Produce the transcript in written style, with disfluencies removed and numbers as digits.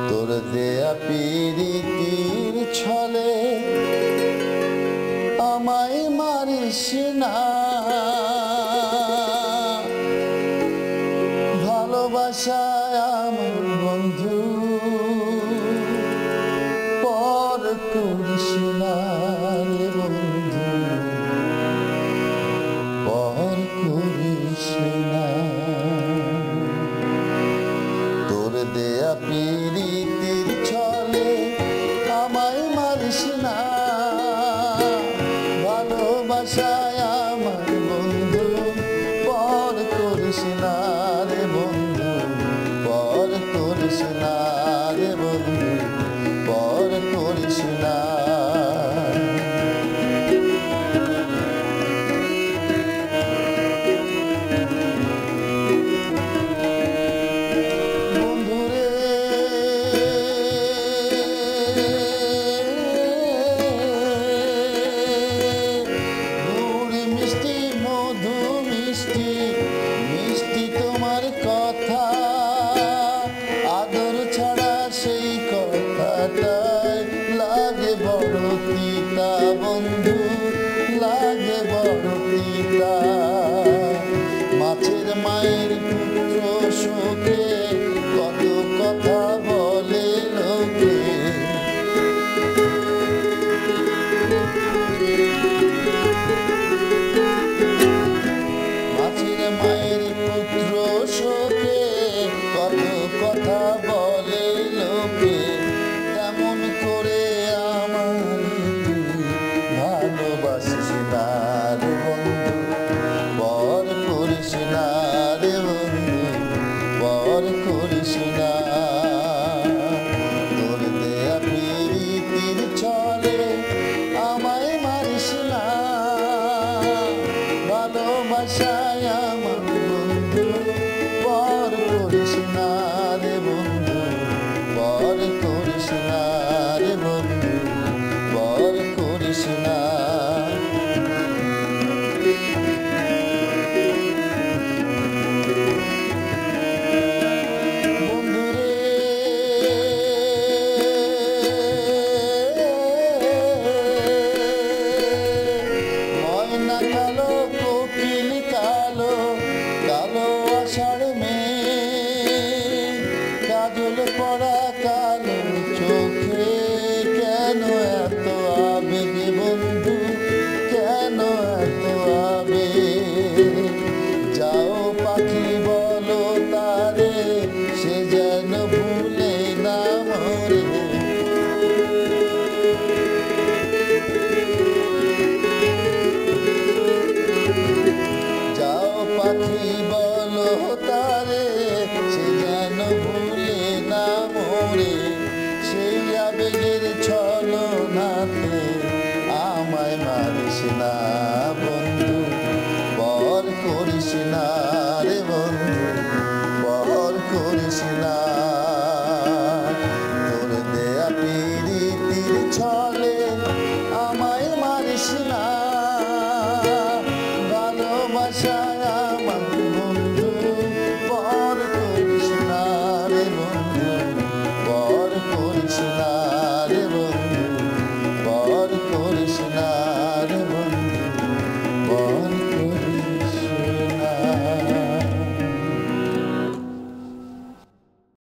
তোর দেয়া পিরিতির ছলে আমায় মারিস না, ভালোবাসায় আমার বন্ধু পর করিস না রে বন্ধু, পর করিস না। তোর দেয়া পিরিতির ছলে আমায় মারিস না, ভালোবাসায় আমার বন্ধু পর করিস না রে বন্ধু, পর করিস না রে বন্ধু, পর করিস না। মিষ্টি তোমার কথা, আদর ছাড়া সেই কথাটাই লাগে বড় তিতা বন্ধু, লাগে বড় তিতা। মাছের মায়ের পুত্র শোকে কত কথা বলে লোকে, মায়ের পুত্র শোকে কত কথা বলে লোকে, তেমন করে আমার ভালোবাসিস না রে বন্ধু, পর করিস না রে বন্ধু, পর করিস না।